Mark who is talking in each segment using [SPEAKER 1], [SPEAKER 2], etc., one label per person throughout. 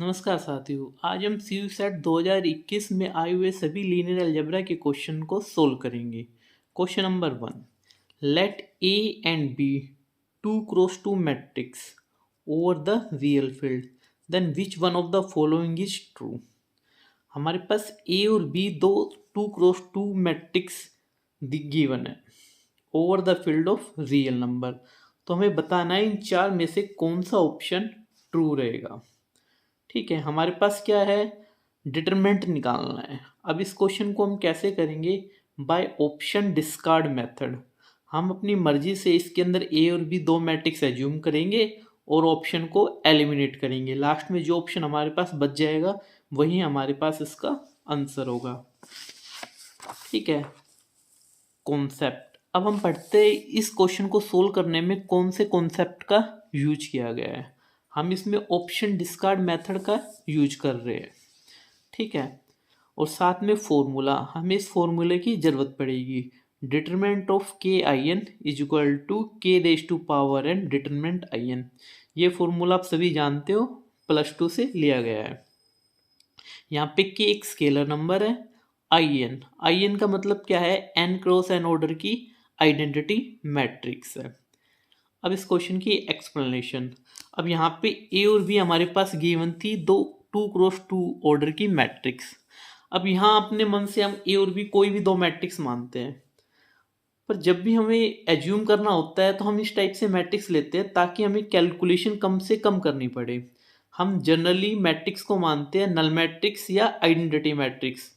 [SPEAKER 1] नमस्कार साथियों। आज हम CUSET 2021 में आए हुए सभी लीनियर अलजेब्रा के क्वेश्चन को सोल्व करेंगे। Question number 1, let A and B 2 cross 2 matrix over the real field, then which one of the following is true. हमारे पास A और B दो 2 क्रॉस 2 मैट्रिक्स गिवन है over the field of real number. तो हमें बताना है इन चार में से कौन सा ऑप्शन ट्रू रहेगा। ठीक है, हमारे पास क्या है, डिटरमिनेंट निकालना है। अब इस क्वेश्चन को हम कैसे करेंगे, बाय ऑप्शन डिस्कार्ड मेथड। हम अपनी मर्जी से इसके अंदर ए और बी दो मैट्रिक्स एज्यूम करेंगे और ऑप्शन को एलिमिनेट करेंगे। लास्ट में जो ऑप्शन हमारे पास बच जाएगा वही हमारे पास इसका आंसर होगा। ठीक है, कॉन्सेप्ट। अब हम पढ़ते हैं इस क्वेश्चन को सोल्व करने में कौन से कॉन्सेप्ट का यूज किया गया है। हम इसमें ऑप्शन डिस्कार्ड मेथड का यूज कर रहे हैं। ठीक है, और साथ में फॉर्मूला, हमें इस फॉर्मूले की जरूरत पड़ेगी। Determinant of K I N is equal to K raise to power N determinant I N. ये फॉर्मूला आप सभी जानते हो, +2 से लिया गया है। यहाँ पे के एक स्केलर नंबर है, आई एन का मतलब क्या है, एन क्रॉस एन ऑर्डर की आइडेंटिटी मैट्रिक्स है। अब इस क्वेश्चन की एक्सप्लेनेशन। अब यहाँ पे ए और बी हमारे पास गिवन थी दो 2 क्रॉस 2 ऑर्डर की मैट्रिक्स। अब यहाँ अपने मन से हम ए और बी कोई भी दो मैट्रिक्स मानते हैं, पर जब भी हमें एज्यूम करना होता है तो हम इस टाइप से मैट्रिक्स लेते हैं ताकि हमें कैलकुलेशन कम से कम करनी पड़े। हम जनरली मैट्रिक्स को मानते हैं नल मैट्रिक्स या आइडेंटिटी मैट्रिक्स।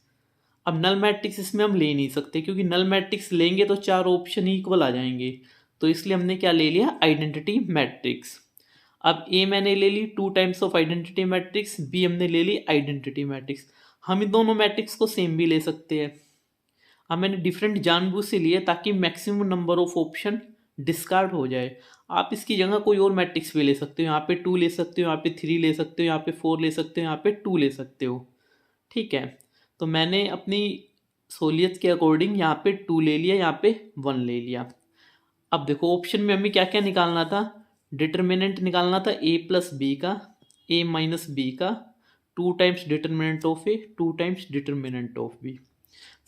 [SPEAKER 1] अब नल मैट्रिक्स इसमें हम ले नहीं सकते, क्योंकि नल मैट्रिक्स लेंगे तो चार ऑप्शन इक्वल आ जाएंगे। तो इसलिए हमने क्या ले लिया, आइडेंटिटी मैट्रिक्स। अब ए मैंने ले ली 2 times of identity matrix, B हमने ले ली आइडेंटिटी मैट्रिक्स। हम इन दोनों मैट्रिक्स को सेम भी ले सकते हैं। अब मैंने डिफरेंट जानबूझ से लिए ताकि maximum number of option discard हो जाए। आप इसकी जगह कोई और मैट्रिक्स भी ले सकते हो, यहाँ पे 2 ले सकते हो, यहाँ पे 3 ले सकते हो, यहाँ पे 4 ले सकते हो, यहाँ पे 2 ले सकते हो। ठीक है, तो मैंने अपनी सहूलियत के अकॉर्डिंग यहाँ पे 2 ले लिया, यहाँ पे 1 ले लिया। अब देखो ऑप्शन में हमें क्या क्या निकालना था, डिटर्मिनेंट निकालना था ए प्लस बी का, ए माइनस बी का, 2 times determinant of A, 2 times determinant of B.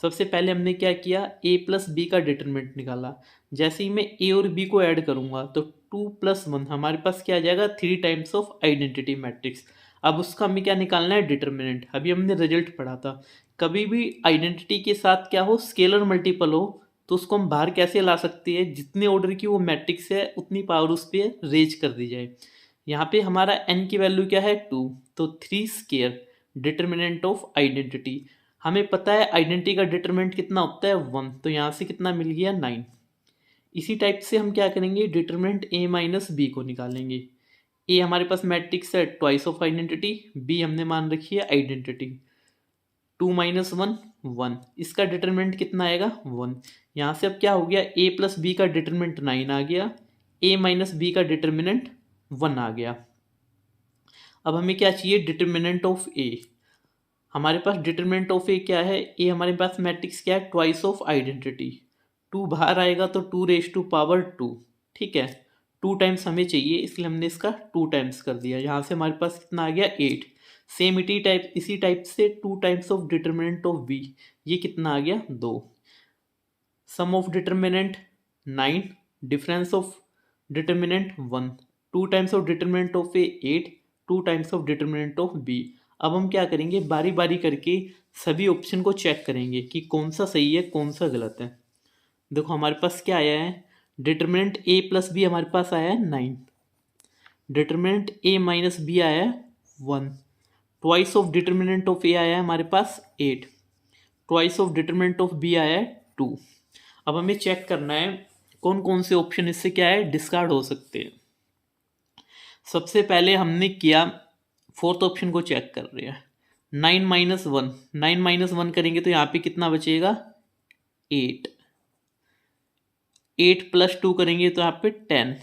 [SPEAKER 1] सबसे पहले हमने क्या किया, ए प्लस बी का डिटर्मिनेंट निकाला। जैसे ही मैं ए और बी को ऐड करूंगा तो 2 + 1 हमारे पास क्या आ जाएगा, 3 टाइम्स ऑफ आइडेंटिटी मैट्रिक्स। अब उसका हमें क्या निकालना है, डिटर्मिनेंट। अभी हमने रिजल्ट पढ़ा था, कभी भी आइडेंटिटी के साथ क्या हो, स्केलर मल्टीपल हो तो उसको हम बाहर कैसे ला सकते हैं, जितने ऑर्डर की वो मैट्रिक्स है उतनी पावर उस पर रेज कर दी जाए। यहाँ पे हमारा n की वैल्यू क्या है, 2, तो 3 स्केयर डिटर्मिनेंट ऑफ आइडेंटिटी। हमें पता है आइडेंटिटी का डिटरमिनेंट कितना होता है, 1, तो यहाँ से कितना मिल गया, 9। इसी टाइप से हम क्या करेंगे, डिटरमिनेंट ए माइनस बी को निकालेंगे। ए हमारे पास मैट्रिक्स है ट्वाइस ऑफ आइडेंटिटी, बी हमने मान रखी है आइडेंटिटी। 2 - 1 1, इसका डिटरमिनेंट कितना आएगा, 1। यहाँ से अब क्या हो गया, ए प्लस बी का डिटरमिनेंट 9 आ गया, ए माइनस बी का डिटरमिनेंट 1 आ गया। अब हमें क्या चाहिए, डिटरमिनेंट ऑफ ए। हमारे पास डिटरमिनेंट ऑफ ए क्या है, ए हमारे पास मैट्रिक्स क्या है, ट्वाइस ऑफ आइडेंटिटी। 2 बाहर आएगा तो 2⁻²। ठीक है, 2 टाइम्स हमें चाहिए इसलिए हमने इसका 2 टाइम्स कर दिया। यहाँ से हमारे पास कितना आ गया, 8। सेम इसी टाइप से 2 times of determinant of B, ये कितना आ गया, 2। Sum of determinant 9, difference of determinant 1। 2 times of determinant of A 8, 2 times of determinant of B. अब हम क्या करेंगे, बारी बारी करके सभी ऑप्शन को चेक करेंगे कि कौन सा सही है कौन सा गलत है। देखो हमारे पास क्या आया है, डिटरमिनेंट ए प्लस बी हमारे पास आया है 9, डिटरमिनेंट ए माइनस बी आया है 1, twice of determinant of A आया है हमारे पास 8, twice of determinant of B आया है 2। अब हमें चेक करना है कौन कौन से ऑप्शन इससे क्या है, डिस्कार्ड हो सकते हैं। सबसे पहले हमने किया, फोर्थ ऑप्शन को चेक कर रहे हैं, 9 - 1 करेंगे तो यहाँ पे कितना बचेगा, 8। 8 + 2 करेंगे तो यहाँ पे 10।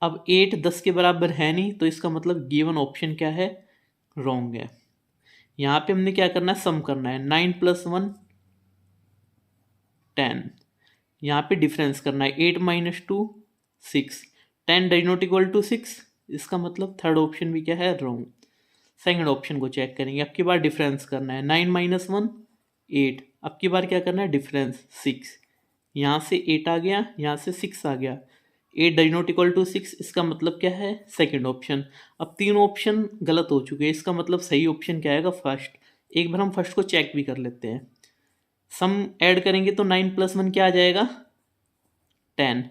[SPEAKER 1] अब 8 10 के बराबर है नहीं, तो इसका मतलब गिवन ऑप्शन क्या है, रॉन्ग है। यहाँ पे हमने क्या करना है, सम करना है, 9 + 1 10। यहाँ पे डिफरेंस करना है, 8 - 2 6, 10 डज नॉट इक्वल टू 6, इसका मतलब थर्ड ऑप्शन भी क्या है, रॉन्ग। सेकंड ऑप्शन को चेक करेंगे। अब की बार डिफरेंस करना है, 9 - 1 8। अब की बार क्या करना है, डिफरेंस 6। यहाँ से 8 आ गया, यहाँ से 6 आ गया, 8 डज नॉट इक्वल टू 6, इसका मतलब क्या है, सेकंड ऑप्शन। अब तीनों ऑप्शन गलत हो चुके हैं, इसका मतलब सही ऑप्शन क्या आएगा, फर्स्ट। एक बार हम फर्स्ट को चेक भी कर लेते हैं। सम ऐड करेंगे तो 9 + 1 क्या आ जाएगा, 10,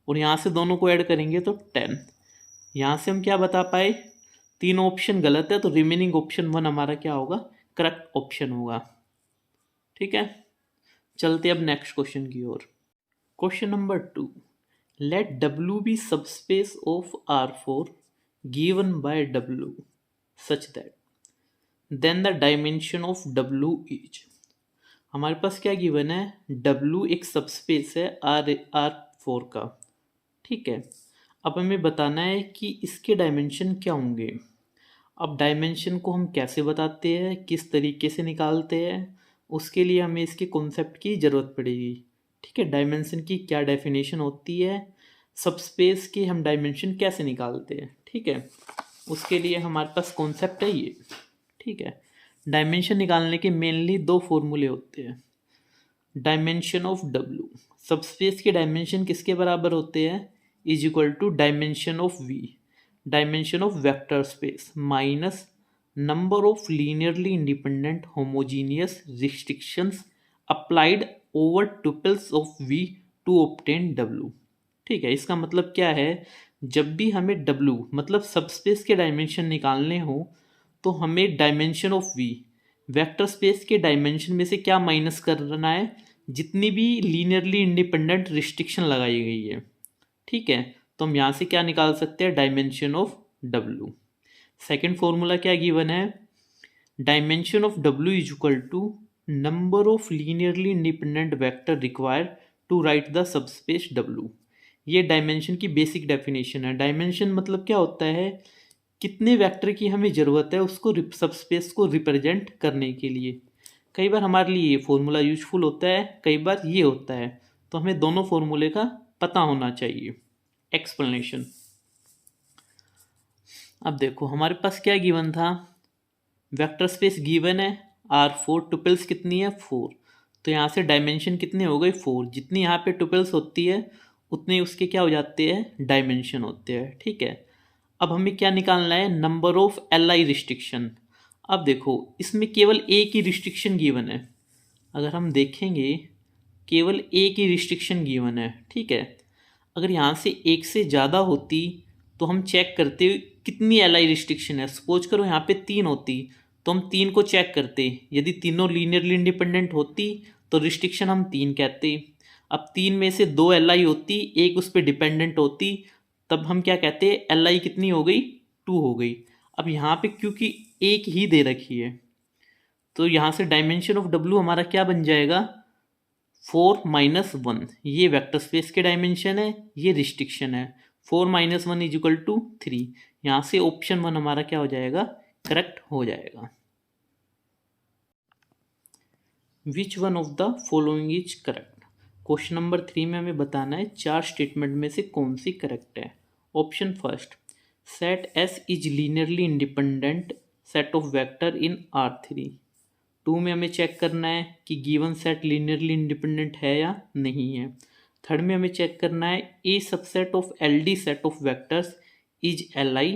[SPEAKER 1] और यहाँ से दोनों को ऐड करेंगे तो 10। यहाँ से हम क्या बता पाए, तीनों ऑप्शन गलत है, तो रिमेनिंग ऑप्शन 1 हमारा क्या होगा, करेक्ट ऑप्शन होगा। ठीक है, चलते अब नेक्स्ट क्वेश्चन की ओर। Question number 2, let W be subspace of R4 given by W such that then the dimension of W is। हमारे पास क्या गिवन है, W एक सबस्पेस है R4 का। ठीक है, अब हमें बताना है कि इसके डायमेंशन क्या होंगे। अब डायमेंशन को हम कैसे बताते हैं, किस तरीके से निकालते हैं, उसके लिए हमें इसके कॉन्सेप्ट की ज़रूरत पड़ेगी। ठीक है, डायमेंशन की क्या डेफिनेशन होती है, सबस्पेस के हम डायमेंशन कैसे निकालते हैं। ठीक है, उसके लिए हमारे पास कॉन्सेप्ट है ये। ठीक है, डायमेंशन निकालने के मेनली दो फॉर्मूले होते हैं। डायमेंशन ऑफ W, सबस्पेस के डायमेंशन किसके बराबर होते हैं, is equal to dimension of V, dimension of vector space minus number of linearly independent homogeneous restrictions applied over tuples of V to obtain W। ठीक है, इसका मतलब क्या है, जब भी हमें W मतलब सबस्पेस के डायमेंशन निकालने हो तो हमें dimension of V vector space के डायमेंशन में से क्या माइनस करना है, जितनी भी लीनियरली इंडिपेंडेंट रिस्ट्रिक्शन लगाई गई है। ठीक है, तो हम यहाँ से क्या निकाल सकते हैं, dimension of W। Second formula क्या गिवन है, dimension of W is equal to number of linearly independent vector required to write the subspace W। ये डायमेंशन की बेसिक डेफिनेशन है। डायमेंशन मतलब क्या होता है, कितने वेक्टर की हमें ज़रूरत है उसको सबस्पेस को रिप्रेजेंट करने के लिए। कई बार हमारे लिए ये फॉर्मूला यूजफुल होता है, कई बार ये होता है, तो हमें दोनों फॉर्मूले का पता होना चाहिए। एक्सप्लेनेशन, अब देखो हमारे पास क्या गिवन था, वेक्टर स्पेस गिवन है R4, टुपल्स कितनी है 4, तो यहाँ से डायमेंशन कितने हो गए 4, जितनी यहाँ पे टुपल्स होती है उतने उसके क्या हो जाते हैं, डायमेंशन होते हैं। ठीक है, अब हमें क्या निकालना है, नंबर ऑफ Li रिस्ट्रिक्शन। अब देखो इसमें केवल एक ही रिस्ट्रिक्शन गिवन है, अगर हम देखेंगे केवल एक ही रिस्ट्रिक्शन गिवन है। ठीक है, अगर यहाँ से एक से ज़्यादा होती तो हम चेक करते कितनी Li रिस्ट्रिक्शन है। सपोज करो यहाँ पे 3 होती तो हम 3 को चेक करते, यदि तीनों लीनियरली इंडिपेंडेंट होती तो रिस्ट्रिक्शन हम 3 कहते। अब 3 में से 2 Li होती, एक उस पर डिपेंडेंट होती, तब हम क्या कहते हैं, Li कितनी हो गई, 2 हो गई। अब यहाँ पे क्योंकि एक ही दे रखी है तो यहाँ से डायमेंशन ऑफ W हमारा क्या बन जाएगा, 4 - 1। ये वेक्टर स्पेस के डायमेंशन है, ये रिस्ट्रिक्शन है, 4 - 1 इज इक्वल टू 3। यहाँ से ऑप्शन 1 हमारा क्या हो जाएगा, करेक्ट हो जाएगा। विच one of the following is correct. Question number 3 में हमें बताना है 4 स्टेटमेंट में से कौन सी करेक्ट है। Option first, set S is linearly independent set of vector in R3। 2 में हमें चेक करना है कि गिवन सेट लीनियरली इंडिपेंडेंट है या नहीं है। थर्ड में हमें चेक करना है a subset of LD set of vectors is Li,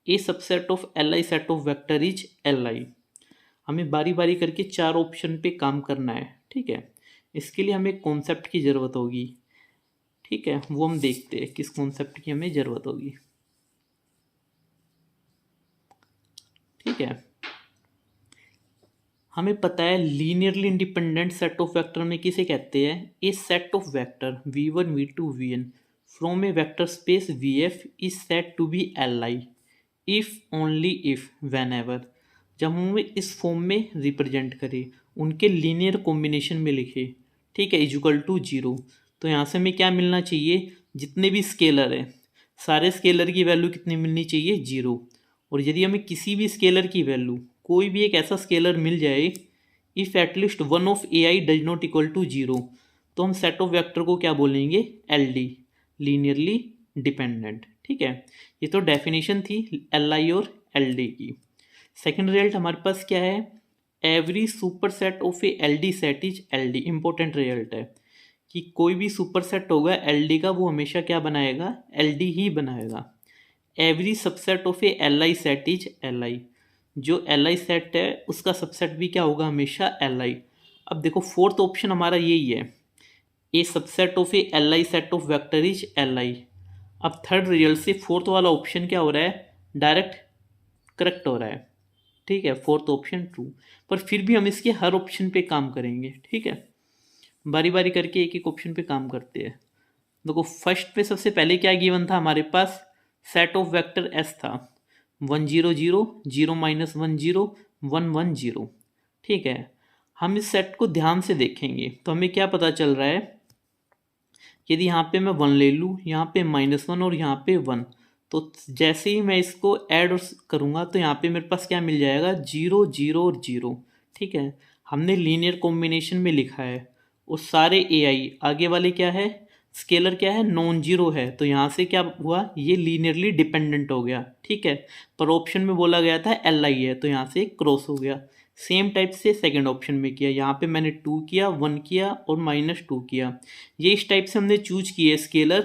[SPEAKER 1] a subset of Li set of vector is Li। हमें बारी बारी करके 4 ऑप्शन पे काम करना है। ठीक है, इसके लिए हमें कॉन्सेप्ट की ज़रूरत होगी। ठीक है, वो हम देखते हैं किस कॉन्सेप्ट की हमें ज़रूरत होगी। ठीक है, हमें पता है linearly independent set of vector में किसे कहते हैं, a set of vector v1 v2 vn from a vector space vf is said to be Li if only if whenever. जब हम इस फॉर्म में रिप्रेजेंट करें, उनके लीनियर कॉम्बिनेशन में लिखे, ठीक है, इक्वल टू 0, तो यहाँ से हमें क्या मिलना चाहिए, जितने भी स्केलर हैं सारे स्केलर की वैल्यू कितनी मिलनी चाहिए, 0। और यदि हमें किसी भी स्केलर की वैल्यू, कोई भी एक ऐसा स्केलर मिल जाए, if at least one of AI does not equal to 0, तो हम सेट ऑफ वेक्टर को क्या बोलेंगे, LD, लीनियरली डिपेंडेंट। ठीक है, ये तो डेफिनेशन थी Li और LD की। सेकंड रिजल्ट हमारे पास क्या है, every super set of a L D set is L D. Important result है कि कोई भी सुपर सेट होगा एल डी का, वो हमेशा क्या बनाएगा, एल डी ही बनाएगा। Every subset of a L I set is L आई। जो एल आई सेट है उसका सबसेट भी क्या होगा, हमेशा एल आई। अब देखो फोर्थ ऑप्शन हमारा यही है, a subset of a L I set of vector is L I. अब थर्ड रिजल्ट से फोर्थ वाला ऑप्शन क्या हो रहा है, डायरेक्ट करेक्ट हो रहा है। ठीक है, फोर्थ ऑप्शन ट्रू। पर फिर भी हम इसके हर ऑप्शन पे काम करेंगे। ठीक है, बारी बारी करके एक एक ऑप्शन पे काम करते हैं। देखो फर्स्ट पे सबसे पहले क्या गिवन था हमारे पास, सेट ऑफ वेक्टर एस था, 1 0 0 0 -1 0 1 1 0। ठीक है, हम इस सेट को ध्यान से देखेंगे तो हमें क्या पता चल रहा है, यदि यहाँ पे मैं 1 ले लूँ, यहाँ पे -1 और यहाँ पे 1, तो जैसे ही मैं इसको ऐड करूँगा तो यहाँ पे मेरे पास क्या मिल जाएगा, 0 0 और 0। ठीक है, हमने लीनियर कॉम्बिनेशन में लिखा है और सारे ए आई आगे वाले क्या है, स्केलर क्या है, नॉन जीरो है, तो यहाँ से क्या हुआ, ये लीनियरली डिपेंडेंट हो गया। ठीक है, पर ऑप्शन में बोला गया था एल आई है, तो यहाँ से क्रॉस हो गया। सेम टाइप से सेकंड ऑप्शन में किया, यहाँ पे मैंने 2 किया, 1 किया और -2 किया। ये इस टाइप से हमने चूज किए स्केलर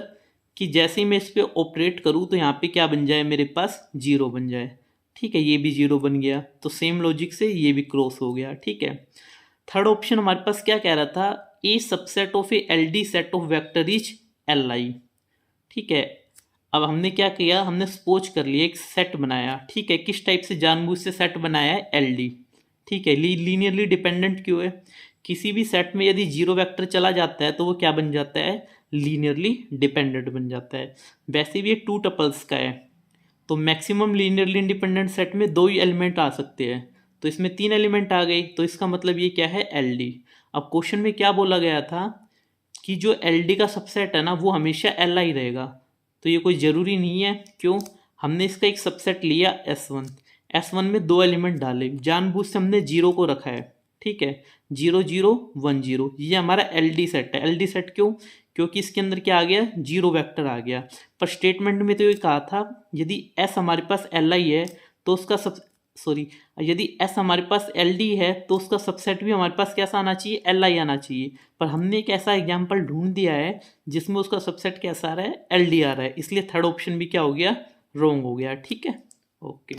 [SPEAKER 1] कि जैसे ही मैं इस पर ऑपरेट करूँ तो यहाँ पे क्या बन जाए, मेरे पास 0 बन जाए। ठीक है, ये भी 0 बन गया, तो सेम लॉजिक से ये भी क्रॉस हो गया। ठीक है, थर्ड ऑप्शन हमारे पास क्या कह रहा था, a subset of a L D set of vector is L I. ठीक है, अब हमने क्या किया, हमने सपोज कर लिया एक सेट बनाया। ठीक है, किस टाइप से, जानबूझ से सेट बनाया है, एल डी। ठीक है, लीनियरली डिपेंडेंट क्यों है, किसी भी सेट में यदि 0 वेक्टर चला जाता है तो वो क्या बन जाता है, लीनियरली डिपेंडेंट बन जाता है। वैसे भी ये 2 टपल्स का है, तो मैक्सिमम लीनियरली इंडिपेंडेंट सेट में 2 ही एलिमेंट आ सकते हैं, तो इसमें 3 एलिमेंट आ गए, तो इसका मतलब ये क्या है, एल डी। अब क्वेश्चन में क्या बोला गया था कि जो एल डी का सबसेट है ना वो हमेशा एल आई रहेगा, तो ये कोई ज़रूरी नहीं है। क्यों, हमने इसका एक सबसेट लिया S1, S1 में 2 एलिमेंट डाले, जानबूझ से हमने 0 को रखा है। ठीक है, 0 0 1 0, ये हमारा एल डी सेट है। एल डी सेट क्यों, क्योंकि इसके अंदर क्या आ गया, 0 वेक्टर आ गया। पर स्टेटमेंट में तो ये कहा था यदि S हमारे पास एल आई है तो उसका यदि S हमारे पास एल डी है तो उसका सबसेट भी हमारे पास कैसा आना चाहिए, एल आई आना चाहिए। पर हमने एक ऐसा एग्जाम्पल ढूंढ दिया है जिसमें उसका सबसेट कैसा आ रहा है, एल डी आ रहा है, इसलिए थर्ड ऑप्शन भी क्या हो गया, रॉन्ग हो गया। ठीक है, ओके।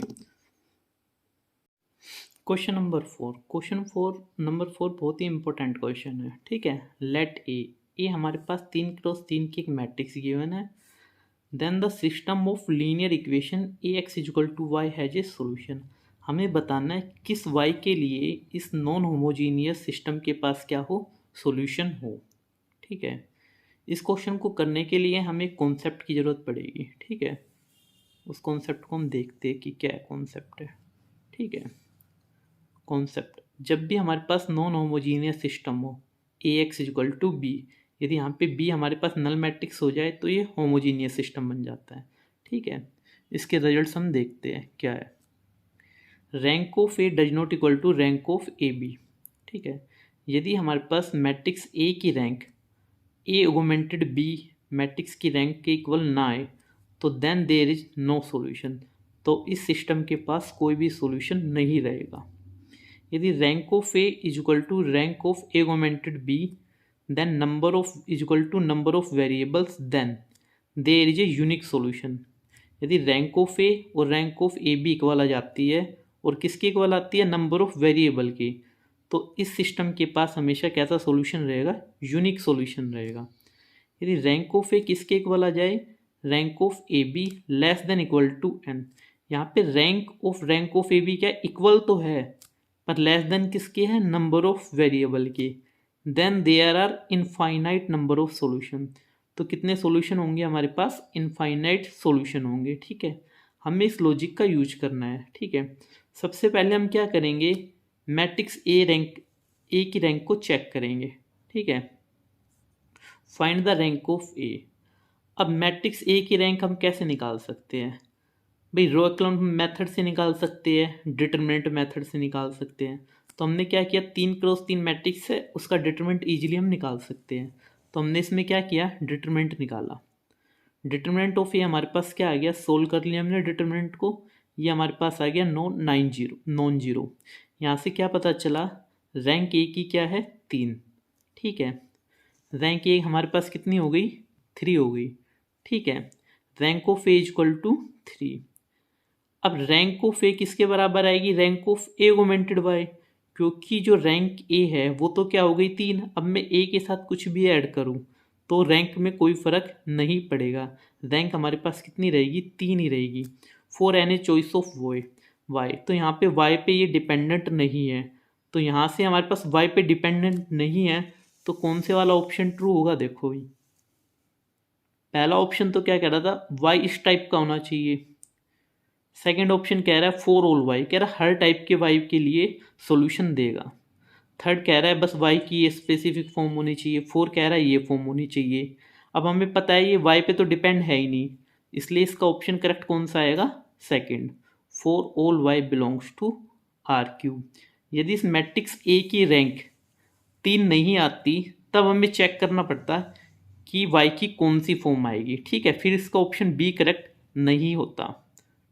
[SPEAKER 1] क्वेश्चन नंबर 4, नंबर 4 बहुत ही इंपॉर्टेंट क्वेश्चन है। ठीक है, लेट ए हमारे पास 3x3 की एक मैट्रिक्स गिवन है, then the system of linear equation Ax = y has a solution. हमें बताना है किस y के लिए इस नॉन होमोजीनियस सिस्टम के पास क्या हो, सॉल्यूशन हो। ठीक है, इस क्वेश्चन को करने के लिए हमें कॉन्सेप्ट की ज़रूरत पड़ेगी। ठीक है, उस कॉन्सेप्ट को हम देखते हैं कि क्या कॉन्सेप्ट है। ठीक है, कॉन्सेप्ट, जब भी हमारे पास नॉन होमोजीनियस सिस्टम हो, Ax = b, यदि यहाँ पे b हमारे पास नल मैट्रिक्स हो जाए तो ये होमोजीनियस सिस्टम बन जाता है। ठीक है, इसके रिजल्ट्स हम देखते हैं क्या है। Rank of A does not equal to rank of A B. ठीक है, यदि हमारे पास मैट्रिक्स ए की rank A augmented B matrix की रैंक के इक्वल ना आए तो then there is no solution, तो इस सिस्टम के पास कोई भी सॉल्यूशन नहीं रहेगा। यदि rank of A is equal to rank of A augmented B then number of is equal to number of variables, then there is a unique solution. यदि rank of A और rank of A B equal आ जाती है और किसकी equal आती है, number of variable की, तो इस सिस्टम के पास हमेशा कैसा सॉल्यूशन रहेगा, यूनिक सॉल्यूशन रहेगा। यदि रैंक ऑफ ए किसके इक्वल आ जाए, rank of A B less than equal to n, यहाँ पे रैंक ऑफ ए बी क्या इक्वल तो है पर लेस देन किसके है, नंबर ऑफ वेरिएबल के, then there are infinite number of solution, तो कितने सॉल्यूशन होंगे हमारे पास, इनफाइनाइट सॉल्यूशन होंगे। ठीक है, हमें इस लॉजिक का यूज करना है। ठीक है, सबसे पहले हम क्या करेंगे, मैट्रिक्स ए की रैंक को चेक करेंगे। ठीक है, फाइंड द रैंक ऑफ ए। अब मैट्रिक्स ए की रैंक हम कैसे निकाल सकते हैं भाई, रो एक्लॉन मेथड से निकाल सकते हैं, डिटरमिनेंट मेथड से निकाल सकते हैं। तो हमने क्या किया, 3x3 मैट्रिक्स है, उसका डिटरमिनेंट इजीली हम निकाल सकते हैं। तो हमने इसमें क्या किया, डिटरमिनेंट निकाला। डिटरमिनेंट ऑफ ए हमारे पास क्या आ गया, सोल्व कर लिया हमने डिटरमिनेंट को, ये हमारे पास आ गया नॉन जीरो। यहाँ से क्या पता चला, रैंक ए की क्या है 3, ठीक है। रैंक ए हमारे पास कितनी हो गई 3 हो गई, ठीक है। Rank of A equal to 3। अब रैंक ऑफ ए किसके बराबर आएगी, rank of A augmented B, क्योंकि जो रैंक ए है वो तो क्या हो गई 3। अब मैं ए के साथ कुछ भी ऐड करूँ तो रैंक में कोई फ़र्क नहीं पड़ेगा, रैंक हमारे पास कितनी रहेगी 3 ही रहेगी। For any choice of y, तो यहाँ पे वाई पे ये डिपेंडेंट नहीं है, तो यहाँ से हमारे पास वाई पे डिपेंडेंट नहीं है, तो कौन से वाला ऑप्शन ट्रू होगा, देखो भाई पहला ऑप्शन तो क्या कह रहा था, वाई इस टाइप का होना चाहिए। सेकंड ऑप्शन कह रहा है फॉर ऑल वाई, कह रहा है हर टाइप के वाई के लिए सॉल्यूशन देगा। थर्ड कह रहा है बस वाई की ये स्पेसिफिक फॉर्म होनी चाहिए। फोर कह रहा है ये फॉर्म होनी चाहिए। अब हमें पता है ये वाई पे तो डिपेंड है ही नहीं, इसलिए इसका ऑप्शन करेक्ट कौन सा आएगा, second, for all y belongs to R Q. यदि इस मैट्रिक्स ए की रैंक 3 नहीं आती तब हमें चेक करना पड़ता कि वाई की कौन सी फॉर्म आएगी, ठीक है, फिर इसका ऑप्शन बी करेक्ट नहीं होता,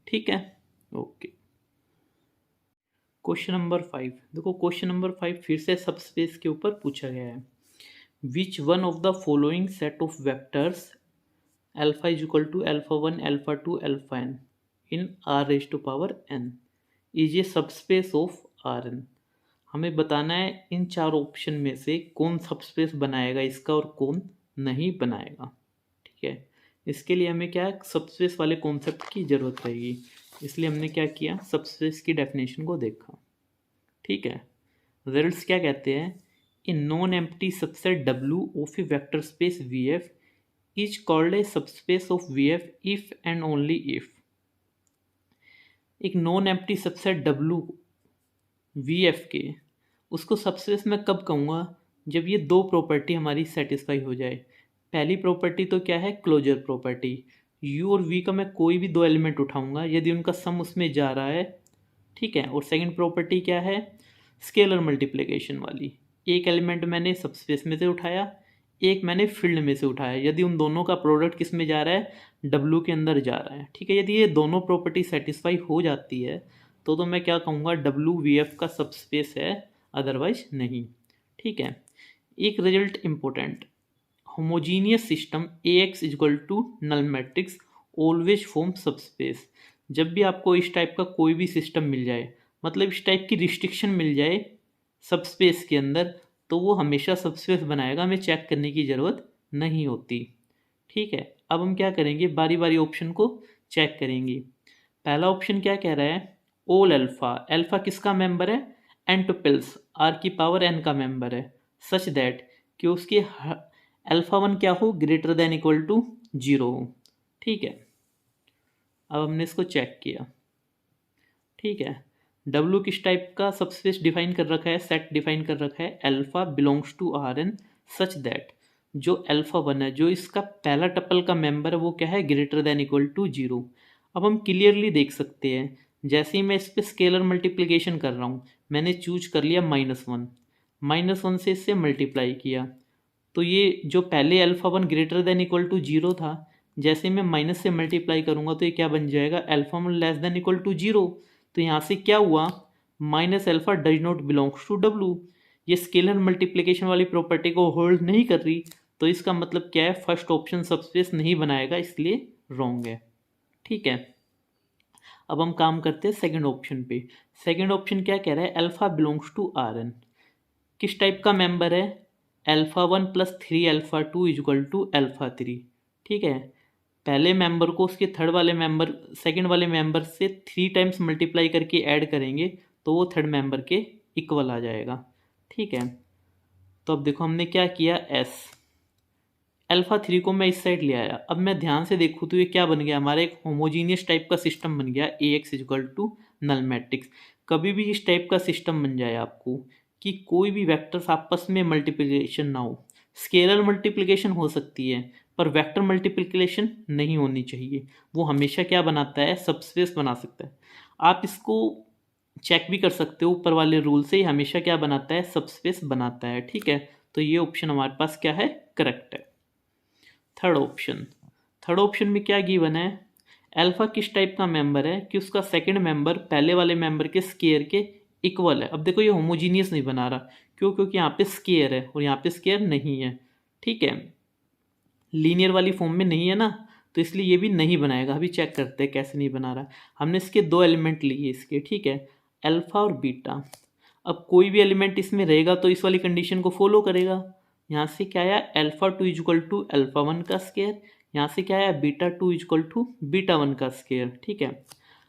[SPEAKER 1] ठीक है। ओके, क्वेश्चन नंबर 5 देखो, क्वेश्चन नंबर 5 फिर से सबस्पेस के ऊपर पूछा गया है। Which one of the following set of vectors alpha is equal to alpha 1 alpha 2 alpha n in R raise to power n is a subspace of R n। हमें बताना है इन चार ऑप्शन में से कौन सबस्पेस बनाएगा इसका और कौन नहीं बनाएगा, ठीक है। इसके लिए हमें क्या सबस्पेस वाले कॉन्सेप्ट की ज़रूरत रहेगी, इसलिए हमने क्या किया, सबस्पेस की डेफिनेशन को देखा, ठीक है। रिजल्ट्स क्या कहते हैं, a non empty subset W of a vector space VF is called a subspace of VF if and only if. एक non empty subset W VF के, उसको सबस्पेस मैं कब कहूँगा, जब ये दो प्रॉपर्टी हमारी सेटिस्फाई हो जाए। पहली प्रॉपर्टी तो क्या है, क्लोजर प्रॉपर्टी, U और V का मैं कोई भी दो एलिमेंट उठाऊंगा यदि उनका सम उसमें जा रहा है, ठीक है। और सेकंड प्रॉपर्टी क्या है, स्केलर मल्टीप्लिकेशन वाली, एक एलिमेंट मैंने सबस्पेस में से उठाया, एक मैंने फील्ड में से उठाया, यदि उन दोनों का प्रोडक्ट किस में जा रहा है, W के अंदर जा रहा है, ठीक है। यदि ये दोनों प्रॉपर्टी सेटिस्फाई हो जाती है तो मैं क्या कहूँगा, W VF का सबस्पेस है, अदरवाइज नहीं, ठीक है। एक result important, homogeneous system AX equal to null matrix always form subspace. जब भी आपको इस टाइप का कोई भी सिस्टम मिल जाए, मतलब इस टाइप की रिस्ट्रिक्शन मिल जाए सबस्पेस के अंदर, तो वो हमेशा सबस्पेस बनाएगा, हमें चेक करने की ज़रूरत नहीं होती, ठीक है। अब हम क्या करेंगे, बारी बारी ऑप्शन को चेक करेंगे। पहला ऑप्शन क्या कह रहा है, ऑल अल्फा, अल्फा किसका मेंबर है, एन टुपल्स, आर की पावर एन का मेंबर है, सच दैट कि उसके अल्फा 1 क्या हो, ग्रेटर देन इक्वल टू 0 हो, ठीक है। अब हमने इसको चेक किया, ठीक है। W किस टाइप का सबस्पेस डिफाइन कर रखा है, सेट डिफाइन कर रखा है, alpha belongs to R n such that जो अल्फा 1 है, जो इसका पहला टपल का मेंबर है, वो क्या है, ग्रेटर देन इक्वल टू 0। अब हम क्लियरली देख सकते हैं, जैसे ही मैं इस पर स्केलर मल्टीप्लिकेशन कर रहा हूँ, मैंने चूज कर लिया -1, -1 से इससे मल्टीप्लाई किया, तो ये जो पहले alpha 1 greater than equal to 0 था, जैसे मैं माइनस से मल्टीप्लाई करूँगा तो ये क्या बन जाएगा, alpha 1 less than equal to 0। तो यहाँ से क्या हुआ, minus alpha does not belongs to W। ये स्केलर मल्टीप्लिकेशन वाली प्रॉपर्टी को होल्ड नहीं कर रही, तो इसका मतलब क्या है, फर्स्ट ऑप्शन सबस्पेस नहीं बनाएगा, इसलिए रॉन्ग है, ठीक है। अब हम काम करते हैं सेकंड ऑप्शन पे। सेकंड ऑप्शन क्या कह रहा है, alpha belongs to R n, किस टाइप का मेंबर है, alpha 1 plus 3 alpha 2 is equal to alpha 3, ठीक है। पहले मेंबर को उसके थर्ड वाले मेंबर, सेकंड वाले मेंबर से 3 टाइम्स मल्टीप्लाई करके ऐड करेंगे तो वो थर्ड मेंबर के इक्वल आ जाएगा, ठीक है। तो अब देखो हमने क्या किया, एस अल्फा 3 को मैं इस साइड ले आया। अब मैं ध्यान से देखूँ तो ये क्या बन गया, हमारा एक होमोजीनियस टाइप का सिस्टम बन गया, AX equal to null matrix. कभी भी इस टाइप का सिस्टम बन जाए आपको कि कोई भी वेक्टर्स आपस में मल्टीप्लिकेशन ना हो, स्केलर मल्टीप्लिकेशन हो सकती है पर वेक्टर मल्टीप्लिकेशन नहीं होनी चाहिए, वो हमेशा क्या बनाता है, सबस्पेस बना सकता है। आप इसको चेक भी कर सकते हो, ऊपर वाले रूल से ही हमेशा क्या बनाता है, सबस्पेस बनाता है, ठीक है। तो ये ऑप्शन हमारे पास क्या है, करेक्ट है। थर्ड ऑप्शन में क्या गिवन है, अल्फा किस टाइप का मेंबर है कि उसका सेकंड मेंबर पहले वाले मेंबर के स्केयर के इक्वल है। अब देखो ये होमोजीनियस नहीं बना रहा, क्यों? क्योंकि यहाँ पे स्केयर है और यहाँ पे स्केयर नहीं है, ठीक है, लीनियर वाली फॉर्म में नहीं है ना, तो इसलिए ये भी नहीं बनाएगा। अभी चेक करते हैं कैसे नहीं बना रहा। हमने इसके दो एलिमेंट लिए इसके, ठीक है, अल्फा और बीटा। अब कोई भी एलिमेंट इसमें रहेगा तो इस वाली कंडीशन को फॉलो करेगा। यहाँ से क्या आया, alpha two is equal to alpha one का स्केयर, यहाँ से क्या आया, beta two is equal to beta one का स्केयर, ठीक है।